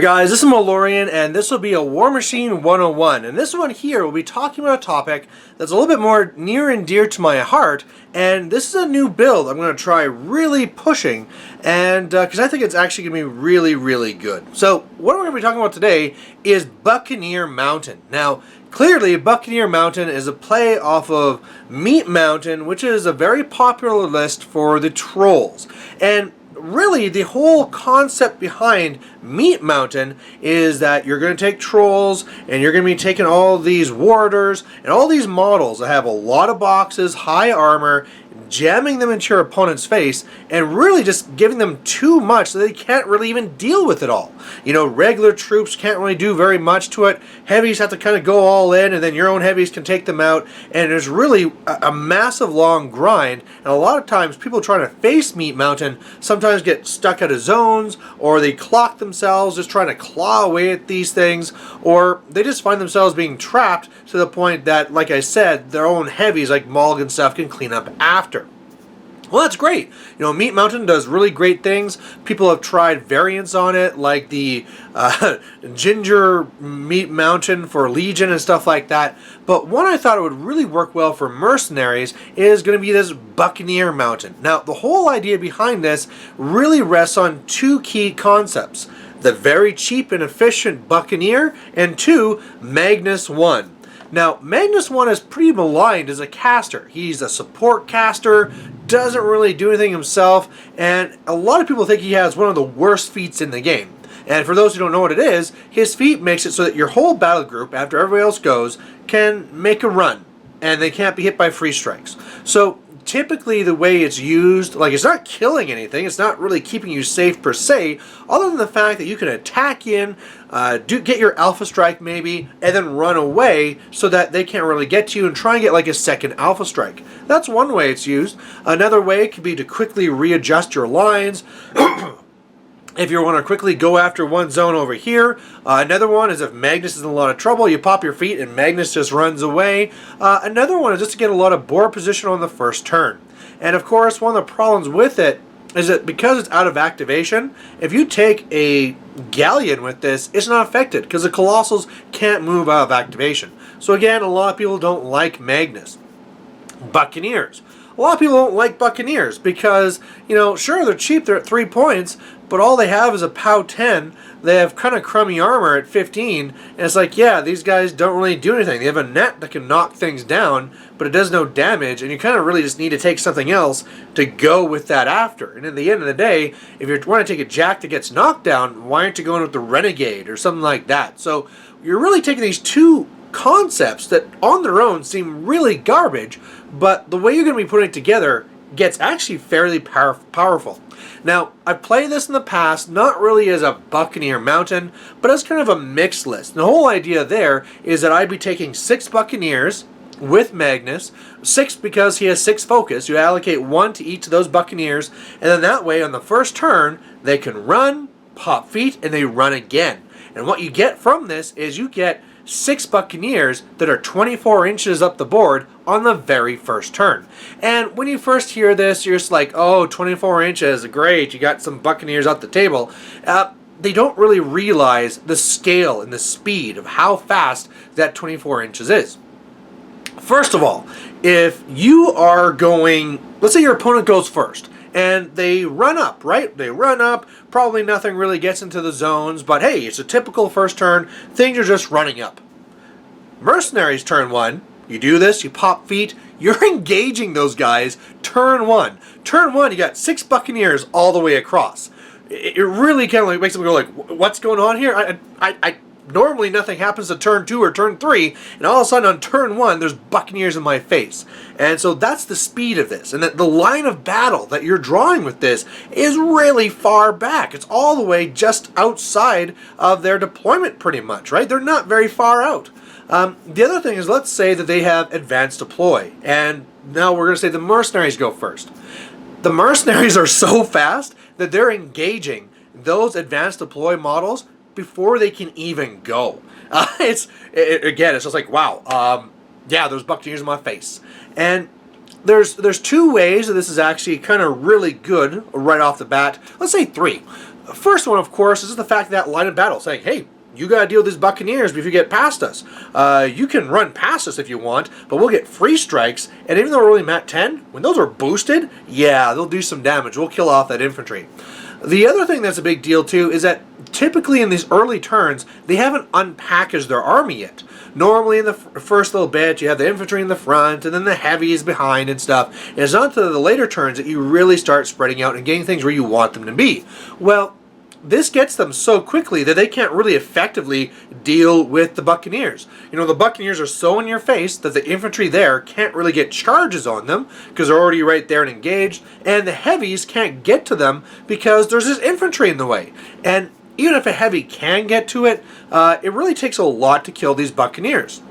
Guys, this is Malorian, and this will be a Warmachine 101. And this one here will be talking about a topic that's a little bit more near and dear to my heart. And this is a new build I'm going to try really pushing, and because I think it's actually going to be really good. So what we're going to be talking about today is Buccaneer Mountain. Now, clearly, Buccaneer Mountain is a play off of Meat Mountain, which is a very popular list for the trolls. And really, the whole concept behind Meat Mountain is that you're going to take trolls and you're going to be taking all these warders and all these models that have a lot of boxes, high armor, jamming them into your opponent's face and really just giving them too much so they can't really even deal with it all. You know, regular troops can't really do very much to it. Heavies have to kind of go all in, and then your own heavies can take them out, and there's really a massive long grind. And a lot of times people trying to face Meat Mountain sometimes get stuck out of zones, or they clock themselves just trying to claw away at these things, or they just find themselves being trapped to the point that, like I said, their own heavies like Mulg and stuff can clean up after. Well, that's great. You know, Meat Mountain does really great things. People have tried variants on it, like the Ginger Meat Mountain for Legion and stuff like that. But one I thought it would really work well for mercenaries is going to be this Buccaneer Mountain. Now, the whole idea behind this really rests on two key concepts: the very cheap and efficient Buccaneer, and two, Magnus 1. Now, Magnus 1 is pretty maligned as a caster. He's a support caster, doesn't really do anything himself, and a lot of people think he has one of the worst feats in the game. And for those who don't know what it is, his feat makes it so that your whole battle group, after everybody else goes, can make a run, and they can't be hit by free strikes. So typically the way it's used, like, it's not killing anything, it's not really keeping you safe per se, other than the fact that you can attack in, get your alpha strike maybe, and then run away so that they can't really get to you and try and get like a second alpha strike. That's one way it's used. Another way could be to quickly readjust your lines. If you want to quickly go after one zone over here. Another one is if Magnus is in a lot of trouble, you pop your feet and Magnus just runs away. Another one is just to get a lot of board position on the first turn. And of course, one of the problems with it is that because it's out of activation, if you take a galleon with this, it's not affected because the Colossals can't move out of activation. So again, a lot of people don't like Magnus. Buccaneers. A lot of people don't like Buccaneers because, you know, sure, they're cheap, they're at 3 points, but all they have is a POW 10. They have kind of crummy armor at 15, and it's like, yeah, these guys don't really do anything. They have a net that can knock things down, but it does no damage, and you kind of really just need to take something else to go with that after. And at the end of the day, if you want to take a Jack that gets knocked down, why aren't you going with the Renegade or something like that? So you're really taking these two concepts that on their own seem really garbage, but the way you're going to be putting it together gets actually fairly powerful. Now, I've played this in the past, not really as a Buccaneer Mountain, but as kind of a mixed list. And the whole idea there is that I'd be taking 6 Buccaneers with Magnus, 6 because he has 6 focus. You allocate 1 to each of those Buccaneers, and then that way on the first turn, they can run, pop feet, and they run again. And what you get from this is you get 6 Buccaneers that are 24 inches up the board on the very first turn. And when you first hear this, you're just like, oh, 24 inches, great, you got some Buccaneers up the table. They don't really realize the scale and the speed of how fast that 24 inches is. First of all, if you are going, let's say your opponent goes first, and they run up, right? They run up, probably nothing really gets into the zones, but hey, it's a typical first turn, things are just running up. Mercenaries turn 1, you do this, you pop feet, you're engaging those guys turn 1. Turn 1, you got 6 Buccaneers all the way across. It really kind of like makes them go like, what's going on here? I normally nothing happens to turn 2 or turn 3, and all of a sudden on turn 1, there's Buccaneers in my face. And so that's the speed of this. And the line of battle that you're drawing with this is really far back. It's all the way just outside of their deployment pretty much, right? They're not very far out. The other thing is, let's say that they have advanced deploy. And now we're going to say the mercenaries go first. The mercenaries are so fast that they're engaging those advanced deploy models before they can even go. Again, it's just like, wow, yeah, those Buccaneers in my face. And there's 2 ways that this is actually kind of really good right off the bat. Let's say 3. First one, of course, is the fact that line of battle saying, hey, you got to deal with these Buccaneers before you get past us. You can run past us if you want, but we'll get free strikes. And even though we're only Mat 10, when those are boosted, yeah, they'll do some damage. We'll kill off that infantry. The other thing that's a big deal, too, is that typically in these early turns, they haven't unpackaged their army yet. Normally in the first little bit, you have the infantry in the front, and then the heavies behind and stuff. And it's not until the later turns that you really start spreading out and getting things where you want them to be. Well, this gets them so quickly that they can't really effectively deal with the Buccaneers. You know, the Buccaneers are so in your face that the infantry there can't really get charges on them because they're already right there and engaged, and the heavies can't get to them because there's this infantry in the way. And even if a heavy can get to it, it really takes a lot to kill these Buccaneers.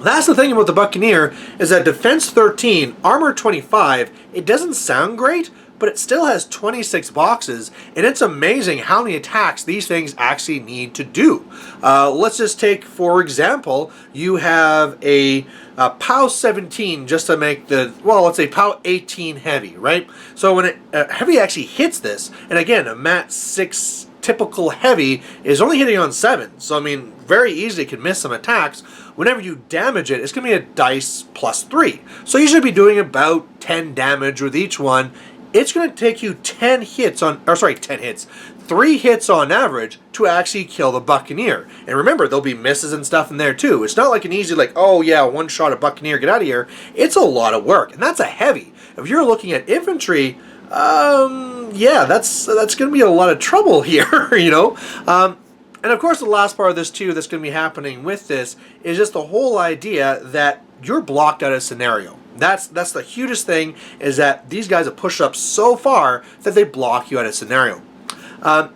That's the thing about the Buccaneer, is that defense 13, armor 25, it doesn't sound great, but it still has 26 boxes, and it's amazing how many attacks these things actually need to do. Let's just take, for example, you have a POW 17 just to make the, well, let's say POW 18 heavy, right? So when heavy actually hits this, and again, a Mat 6 typical heavy is only hitting on 7, so I mean, very easily can miss some attacks. Whenever you damage it, it's going to be a dice plus 3. So you should be doing about 10 damage with each one. It's going to take you 10 hits on, or sorry, 10 hits, 3 hits on average to actually kill the Buccaneer. And remember, there'll be misses and stuff in there too. It's not like an easy, like, oh yeah, one shot a Buccaneer, get out of here. It's a lot of work, and that's a heavy. If you're looking at infantry, yeah, that's going to be a lot of trouble here, you know. And of course, the last part of this too that's going to be happening with this is just the whole idea that you're blocked out of scenario. That's the hugest thing, is that these guys have pushed up so far that they block you out of scenario.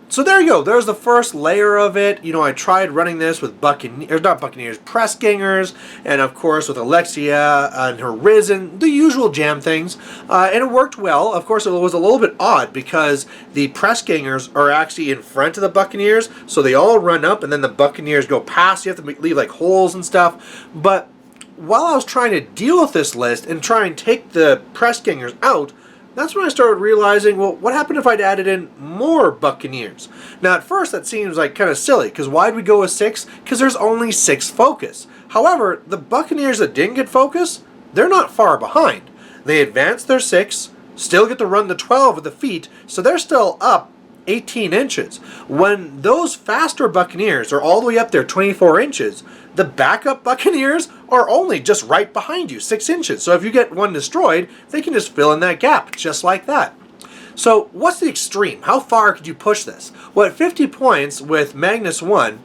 So there you go. There's the first layer of it. You know, I tried running this with press gangers, and of course with Alexia and her Risen, the usual jam things, and it worked well. Of course, it was a little bit odd because the press gangers are actually in front of the Buccaneers, so they all run up, and then the Buccaneers go past. You have to leave like holes and stuff, but while I was trying to deal with this list and try and take the press gangers out, that's when I started realizing, well, what happened if I'd added in more Buccaneers? Now, at first, that seems like kind of silly, because why'd we go with 6? Because there's only 6 focus. However, the Buccaneers that didn't get focus, they're not far behind. They advance their 6, still get to run the 12 with the feet, so they're still up 18 inches. When those faster Buccaneers are all the way up there 24 inches, the backup Buccaneers are only just right behind you, 6 inches. So if you get one destroyed, they can just fill in that gap, just like that. So what's the extreme? How far could you push this? Well, at 50 points with Magnus 1,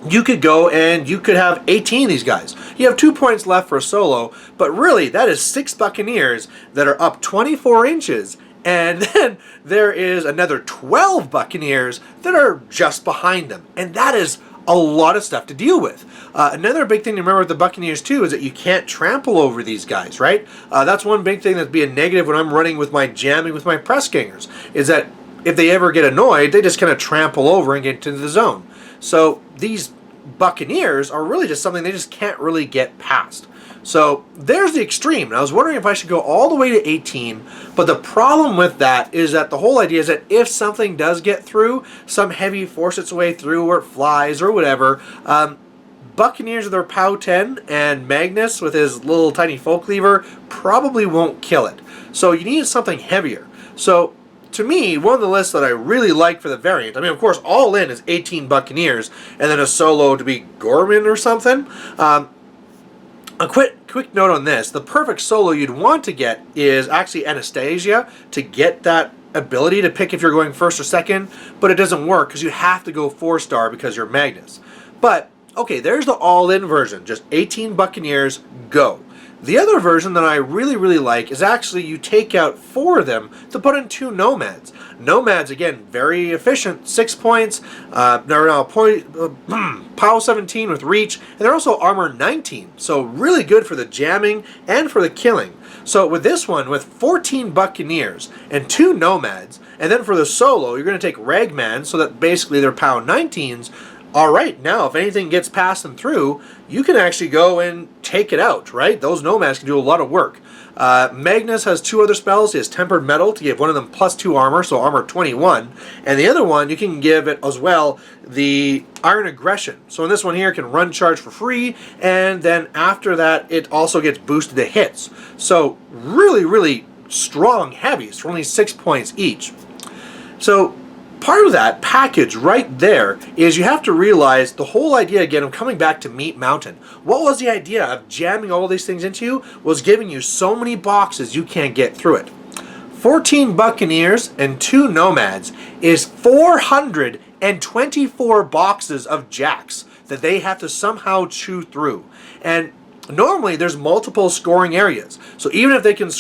you could go and you could have 18 of these guys. You have 2 points left for a solo, but really, that is 6 Buccaneers that are up 24 inches. And then there is another 12 Buccaneers that are just behind them. And that is a lot of stuff to deal with. Another big thing to remember with the Buccaneers too is that you can't trample over these guys, right? That's one big thing that'd be a negative when I'm running with my jamming with my press gangers, is that if they ever get annoyed, they just kind of trample over and get into the zone. So these Buccaneers are really just something they just can't really get past. So there's the extreme. And I was wondering if I should go all the way to 18, but the problem with that is that the whole idea is that if something does get through, some heavy force its way through, or it flies, or whatever, Buccaneers with their POW 10 and Magnus with his little tiny folk lever probably won't kill it. So you need something heavier. So to me, one of the lists that I really like for the variant, I mean, of course, all in is 18 Buccaneers, and then a solo to be Gorman or something. A quick note on this, the perfect solo you'd want to get is actually Anastasia to get that ability to pick if you're going first or second, but it doesn't work because you have to go 4-star because you're Magnus. But, okay, there's the all-in version, just 18 Buccaneers, go. The other version that I really, really like is actually you take out 4 of them to put in 2 Nomads. Nomads, again, very efficient, 6 points, POW 17 with reach, and they're also armor 19, so really good for the jamming and for the killing. So with this one, with 14 Buccaneers and 2 Nomads, and then for the solo, you're going to take Ragman, so that basically they're POW 19s, Alright, now if anything gets past them through, you can actually go and take it out, right? Those nomads can do a lot of work. Magnus has 2 other spells. He has Tempered Metal to give one of them +2 armor, so armor 21. And the other one, you can give it as well the Iron Aggression. So in this one here, it can run charge for free, and then after that, it also gets boosted to hits. So really, really strong heavies for only 6 points each. So part of that package right there is you have to realize the whole idea, again, of coming back to Meat Mountain. What was the idea of jamming all these things into you? Was giving you so many boxes you can't get through it. 14 Buccaneers and 2 Nomads is 424 boxes of jacks that they have to somehow chew through. And normally there's multiple scoring areas. So even if they can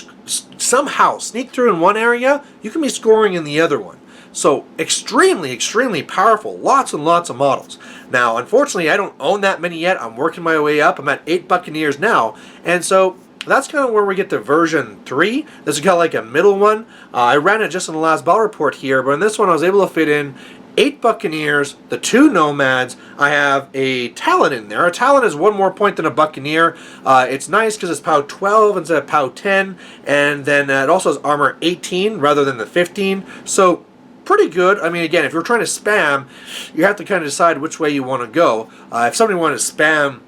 somehow sneak through in one area, you can be scoring in the other one. So extremely, extremely powerful. Lots and lots of models. Now, unfortunately, I don't own that many yet. I'm working my way up. I'm at 8 Buccaneers now. And so that's kind of where we get to version 3. This is kind of like a middle one. I ran it just in the last battle report here, but in this one I was able to fit in 8 Buccaneers, the 2 Nomads. I have a Talon in there. A Talon is 1 more point than a Buccaneer. It's nice because it's POW 12 instead of POW 10. And then it also has armor 18 rather than the 15. So pretty good. I mean, again, if you're trying to spam, you have to kind of decide which way you want to go. If somebody wanted to spam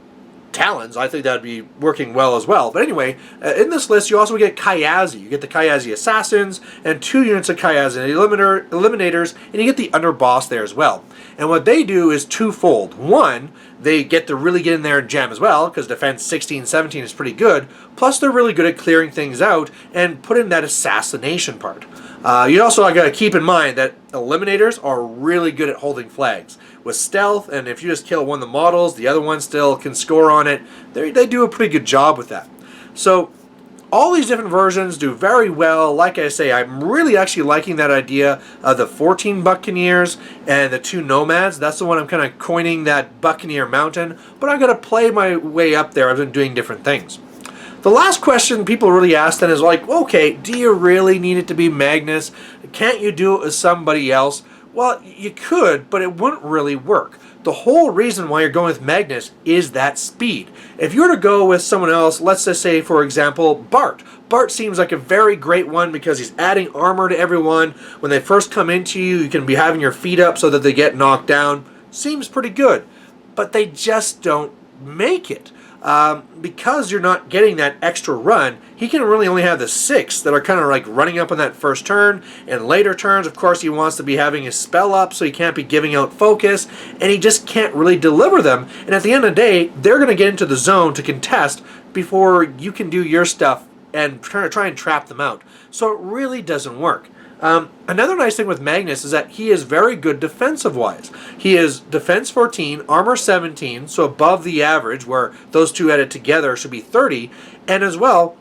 Talons, I think that would be working well as well. But anyway, in this list, you also get Kayazi. You get the Kayazi Assassins and 2 units of Kayazi Eliminators, and you get the Underboss there as well. And what they do is twofold. One, they get to really get in there and jam as well, because defense 16, 17 is pretty good. Plus, they're really good at clearing things out and put in that assassination part. You also got to keep in mind that Eliminators are really good at holding flags. With stealth, and if you just kill one of the models, the other one still can score on it. They do a pretty good job with that. So all these different versions do very well. Like I say, I'm really actually liking that idea of the 14 Buccaneers and the 2 Nomads. That's the one I'm kind of coining that Buccaneer Mountain. But I've got to play my way up there. I've been doing different things. The last question people really ask then is like, okay, do you really need it to be Magnus? Can't you do it with somebody else? Well, you could, but it wouldn't really work. The whole reason why you're going with Magnus is that speed. If you were to go with someone else, let's just say, for example, Bart. Bart seems like a very great one because he's adding armor to everyone. When they first come into you, you can be having your feet up so that they get knocked down. Seems pretty good, but they just don't make it. Because you're not getting that extra run, he can really only have the 6 that are kind of like running up on that first turn. And later turns, of course, he wants to be having his spell up, so he can't be giving out focus, and he just can't really deliver them. And at the end of the day, they're going to get into the zone to contest before you can do your stuff and try and trap them out. So it really doesn't work. Another nice thing with Magnus is that he is very good defensive-wise. He is defense 14, armor 17, so above the average, where those two added together should be 30. And as well,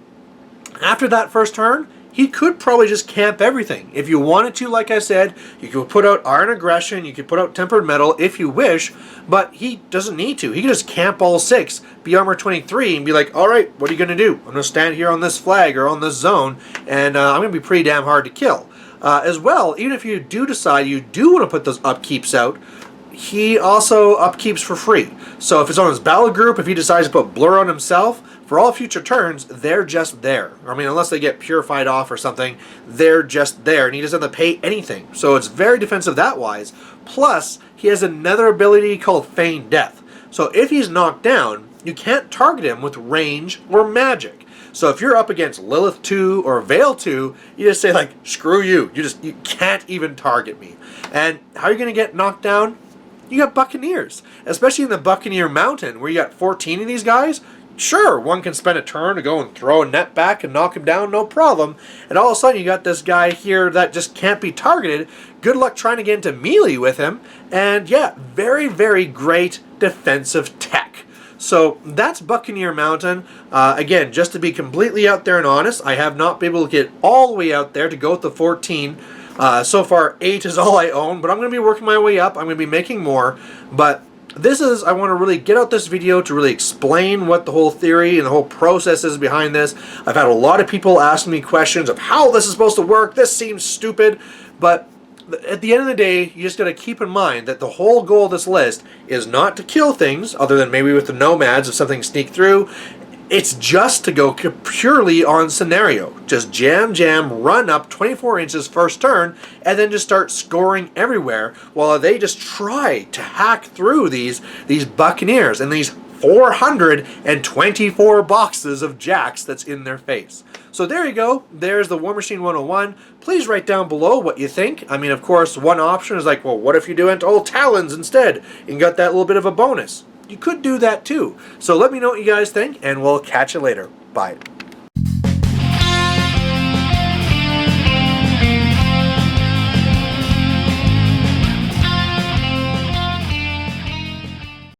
after that first turn, he could probably just camp everything. If you wanted to, like I said, you could put out Iron Aggression, you could put out Tempered Metal if you wish, but he doesn't need to. He can just camp all 6, be armor 23, and be like, alright, what are you going to do? I'm going to stand here on this flag or on this zone, and I'm going to be pretty damn hard to kill. As well, even if you do decide you do want to put those upkeeps out, he also upkeeps for free. So if it's on his battle group, if he decides to put Blur on himself, for all future turns, they're just there. I mean, unless they get purified off or something, they're just there, and he doesn't have to pay anything. So it's very defensive that wise. Plus, he has another ability called Feign Death. So if he's knocked down, you can't target him with range or magic. So if you're up against Lilith 2 or Veil 2, you just say like, screw you. You can't even target me. And how are you going to get knocked down? You got Buccaneers. Especially in the Buccaneer Mountain, where you got 14 of these guys. Sure, one can spend a turn to go and throw a net back and knock him down, no problem. And all of a sudden you got this guy here that just can't be targeted. Good luck trying to get into melee with him. And yeah, very, very great defensive tech. So that's Buccaneer Mountain. Again, just to be completely out there and honest, I have not been able to get all the way out there to go with the 14. So far, 8 is all I own, but I'm going to be working my way up. I'm going to be making more. But this is, I want to really get out this video to really explain what the whole theory and the whole process is behind this. I've had a lot of people asking me questions of how this is supposed to work. This seems stupid, but at the end of the day, you just got to keep in mind that the whole goal of this list is not to kill things, other than maybe with the nomads if something sneak through. It's just to go purely on scenario. Just jam, run up 24 inches first turn, and then just start scoring everywhere while they just try to hack through these Buccaneers and these 424 boxes of jacks that's in their face. So there you go. There's the Warmachine 101. Please write down below what you think. I mean, of course, one option is like, well, what if you do all talons instead and got that little bit of a bonus? You could do that too. So let me know what you guys think, and we'll catch you later. Bye.